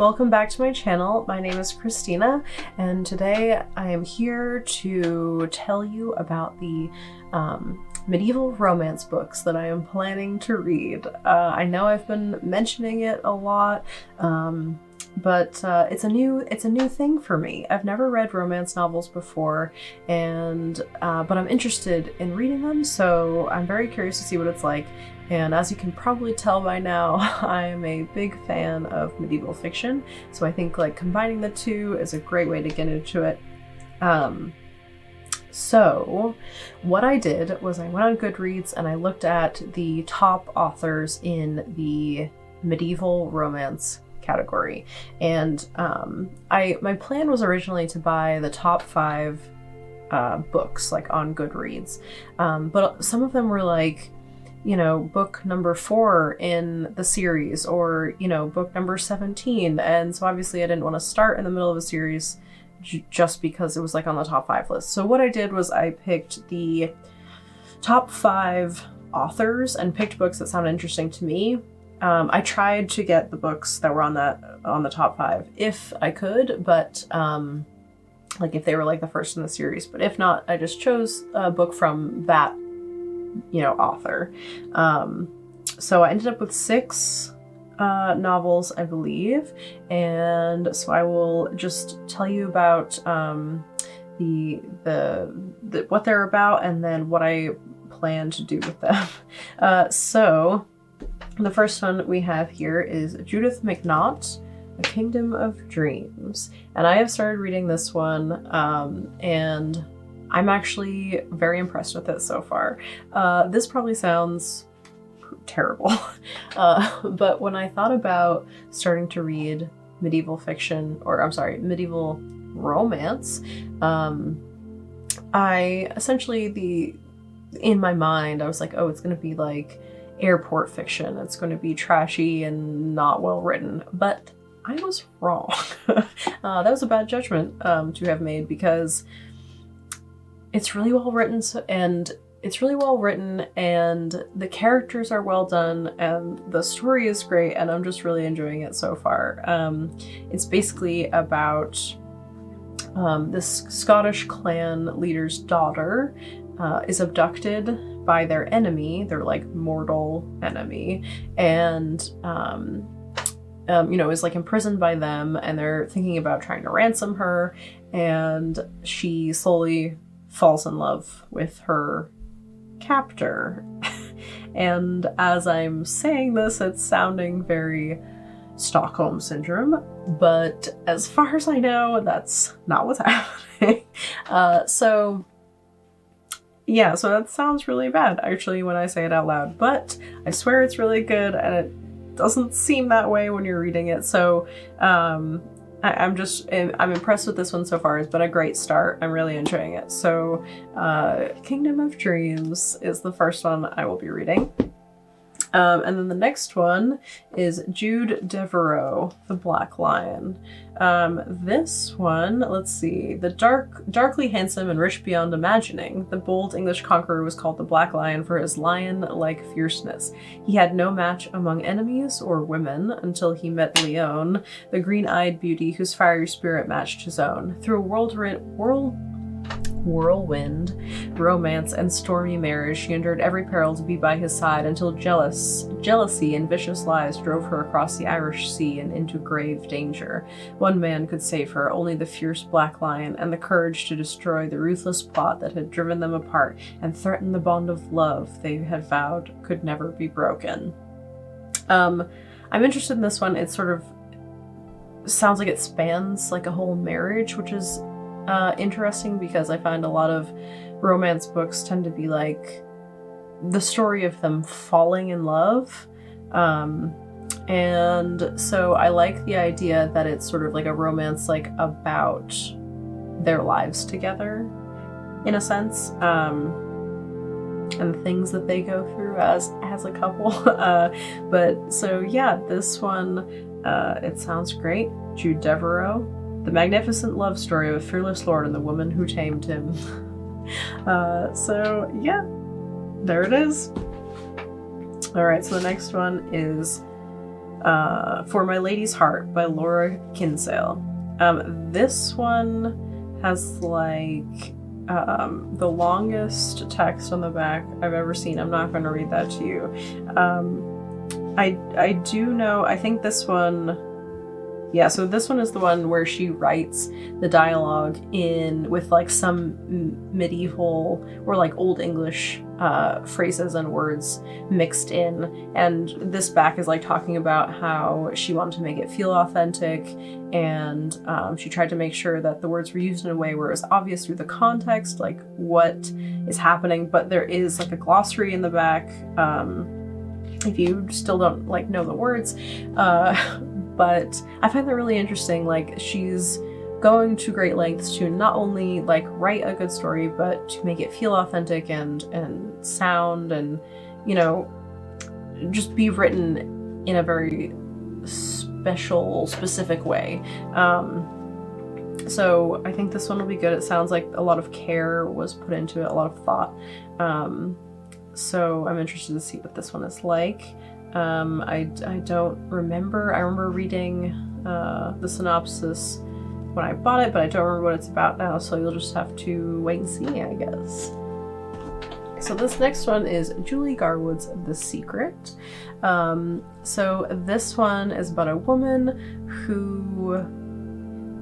welcome back to my channel. My name is Christina, and today I am here to tell you about the medieval romance books that I am planning to read. I know I've been mentioning it a lot, but it's a new thing for me. I've never read romance novels before, and but I'm interested in reading them, so I'm very curious to see what it's like. And as you can probably tell by now, I am a big fan of medieval fiction, so I think like combining the two is a great way to get into it. So what I did was I went on Goodreads and I looked at the top authors in the medieval romance category, and my plan was originally to buy the top 5 books like on Goodreads, but some of them were like, you know, book number 4 in the series, or, you know, book number 17. And so obviously I didn't want to start in the middle of a series just because it was like on the top 5 list. So what I did was I picked the top 5 authors and picked books that sounded interesting to me. I tried to get the books that were on the top 5 if I could, but like if they were like the first in the series. But if not, I just chose a book from that, you know, author. So I ended up with 6 novels, I believe, and so I will just tell you about the what they're about and then what I plan to do with them. So the first one we have here is Judith McNaught, A Kingdom of Dreams, and I have started reading this one, and I'm actually very impressed with it so far. This probably sounds terrible, but when I thought about starting to read medieval fiction, or I'm sorry, medieval romance, I essentially, in my mind, I was like, oh, it's going to be like airport fiction. It's going to be trashy and not well written, but I was wrong. That was a bad judgment to have made, because it's really well written, and the characters are well done, and the story is great, and I'm just really enjoying it so far. It's basically about this Scottish clan leader's daughter is abducted by their enemy, their like mortal enemy, and you know, is like imprisoned by them, and they're thinking about trying to ransom her, and she slowly falls in love with her captor. And as I'm saying this, it's sounding very Stockholm Syndrome, but as far as I know, that's not what's happening. So that sounds really bad actually when I say it out loud, but I swear it's really good, and it doesn't seem that way when you're reading it. So I'm impressed with this one so far. It's been a great start. I'm really enjoying it. So Kingdom of Dreams is the first one I will be reading. And then the next one is Jude Deveraux, The Black Lion. This one, let's see, darkly handsome and rich beyond imagining, the bold English conqueror was called the Black Lion for his lion-like fierceness. He had no match among enemies or women until he met Leone, the green-eyed beauty whose fiery spirit matched his own. Through a whirlwind, romance, and stormy marriage, she endured every peril to be by his side until jealousy and vicious lies drove her across the Irish Sea and into grave danger. One man could save her, only the fierce Black Lion, and the courage to destroy the ruthless plot that had driven them apart and threatened the bond of love they had vowed could never be broken. I'm interested in this one. It sort of sounds like it spans like a whole marriage, which is interesting, because I find a lot of romance books tend to be like the story of them falling in love, and so I like the idea that it's sort of like a romance like about their lives together in a sense, and the things that they go through as a couple. But so yeah, this one it sounds great. Jude Deveraux, the magnificent love story of a fearless lord and the woman who tamed him. So yeah, there it is. All right, so the next one is For My Lady's Heart by Laura Kinsale. This one has like the longest text on the back I've ever seen. I'm not going to read that to you. I do know, I think this one, yeah, so this one is the one where she writes the dialogue in with like some medieval or like Old English phrases and words mixed in, and this back is like talking about how she wanted to make it feel authentic, and she tried to make sure that the words were used in a way where it was obvious through the context like what is happening, but there is like a glossary in the back if you still don't like know the words, but I find that really interesting. Like, she's going to great lengths to not only like write a good story, but to make it feel authentic and sound and, you know, just be written in a very special, specific way. So I think this one will be good. It sounds like a lot of care was put into it, a lot of thought. So I'm interested to see what this one is like. I don't remember. I remember reading the synopsis when I bought it, but I don't remember what it's about now, so you'll just have to wait and see, I guess. So this next one is Julie Garwood's The Secret. So this one is about a woman who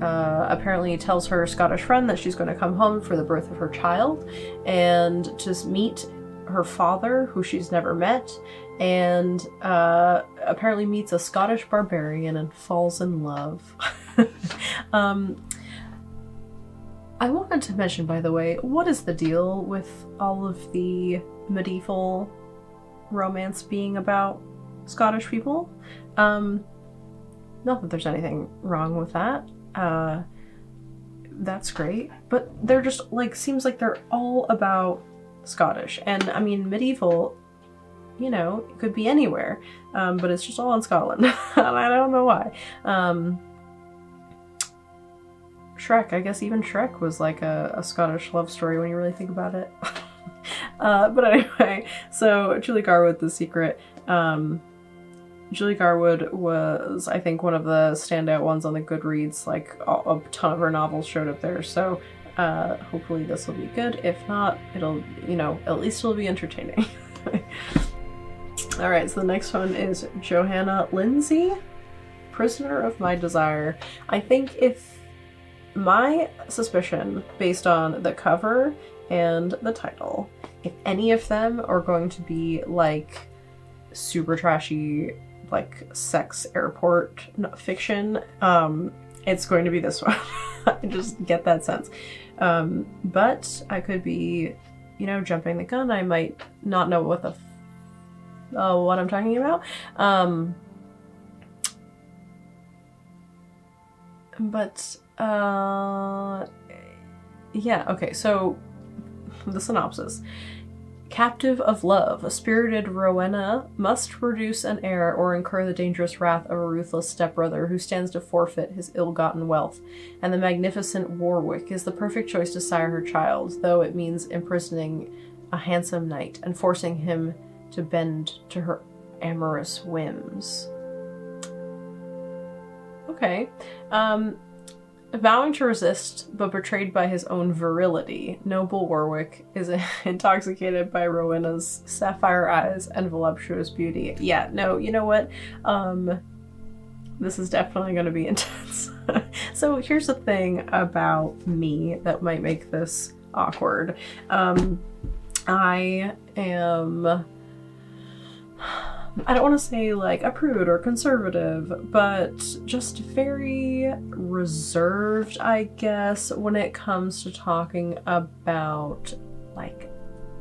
apparently tells her Scottish friend that she's going to come home for the birth of her child and to meet her father, who she's never met, and apparently meets a Scottish barbarian and falls in love. I wanted to mention, by the way, what is the deal with all of the medieval romance being about Scottish people? Not that there's anything wrong with that. That's great, but they're just like, seems like they're all about Scottish. And I mean, medieval, you know, it could be anywhere, but it's just all in Scotland. And I don't know why. Shrek, I guess even Shrek was like a Scottish love story when you really think about it. But anyway, so Julie Garwood, The Secret. Julie Garwood was, I think, one of the standout ones on the Goodreads. Like, a ton of her novels showed up there, so hopefully this will be good. If not, it'll, you know, at least it'll be entertaining. Alright, so the next one is Johanna Lindsay, Prisoner of My Desire. I think if my suspicion, based on the cover and the title, if any of them are going to be like super trashy, like sex airport fiction, it's going to be this one. I just get that sense. But I could be, you know, jumping the gun. I might not know what what I'm talking about. Yeah, okay, so the synopsis. Captive of love, a spirited Rowena must produce an heir or incur the dangerous wrath of a ruthless stepbrother who stands to forfeit his ill-gotten wealth, and the magnificent Warwick is the perfect choice to sire her child, though it means imprisoning a handsome knight and forcing him to bend to her amorous whims. Okay. Vowing to resist, but betrayed by his own virility, noble Warwick is intoxicated by Rowena's sapphire eyes and voluptuous beauty. Yeah, no, you know what? This is definitely going to be intense. So here's the thing about me that might make this awkward. I am... I don't want to say like a prude or conservative, but just very reserved, I guess, when it comes to talking about like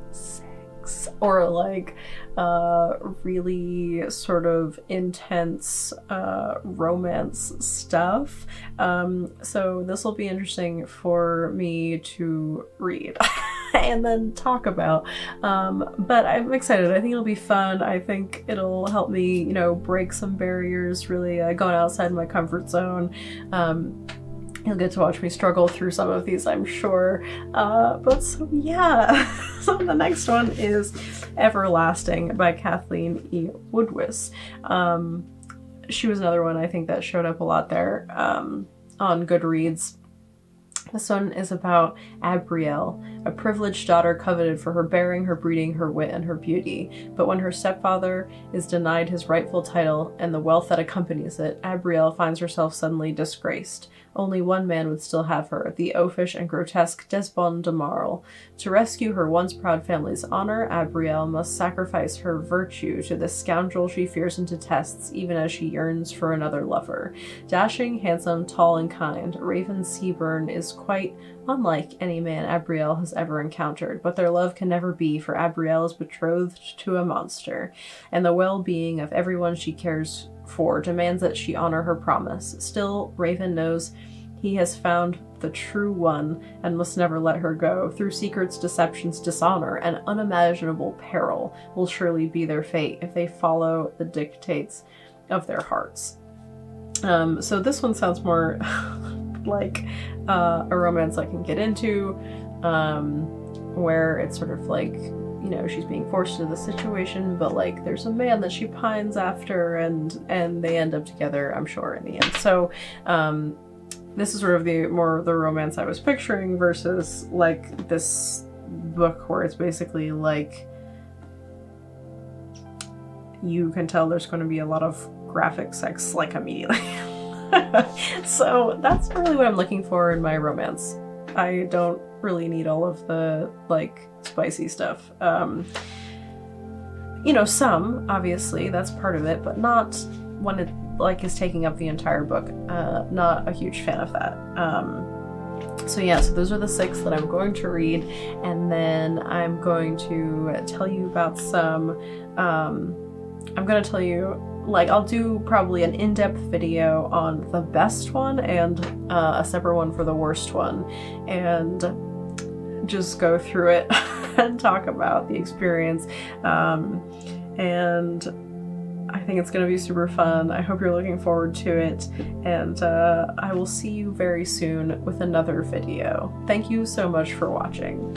sex or like really sort of intense romance stuff. So this will be interesting for me to read and then talk about, but I'm excited. I think it'll be fun. I think it'll help me, you know, break some barriers, really going outside my comfort zone. You'll get to watch me struggle through some of these, I'm sure. But so yeah, so the next one is Everlasting by Kathleen E. Woodwiss. she was another one I think that showed up a lot there on Goodreads. This one is about Abrielle, a privileged daughter coveted for her bearing, her breeding, her wit, and her beauty. But when her stepfather is denied his rightful title and the wealth that accompanies it, Abrielle finds herself suddenly disgraced. Only one man would still have her, the oafish and grotesque Desbon de Marle. To rescue her once proud family's honor, Abrielle must sacrifice her virtue to the scoundrel she fears and detests, even as she yearns for another lover. Dashing, handsome, tall, and kind, Raven Seaburn is quite unlike any man Abrielle has ever encountered, but their love can never be, for Abrielle is betrothed to a monster, and the well-being of everyone she cares for demands that she honor her promise. Still, Raven knows he has found the true one and must never let her go. Through secrets, deceptions, dishonor, and unimaginable peril will surely be their fate if they follow the dictates of their hearts. So this one sounds more like a romance I can get into, where it's sort of like, you know, she's being forced into the situation, but like there's a man that she pines after, and they end up together, I'm sure, in the end. So this is sort of the romance I was picturing, versus like this book where it's basically like you can tell there's going to be a lot of graphic sex like immediately. So that's really what I'm looking for in my romance. I don't really need all of the like spicy stuff. You know, some, obviously, that's part of it, but not when it like is taking up the entire book. Not a huge fan of that. So yeah, so those are the 6 that I'm going to read, and then I'm going to tell you about some, I'm going to tell you, like, I'll do probably an in-depth video on the best one and a separate one for the worst one, and just go through it and talk about the experience. And I think it's going to be super fun. I hope you're looking forward to it, and I will see you very soon with another video. Thank you so much for watching.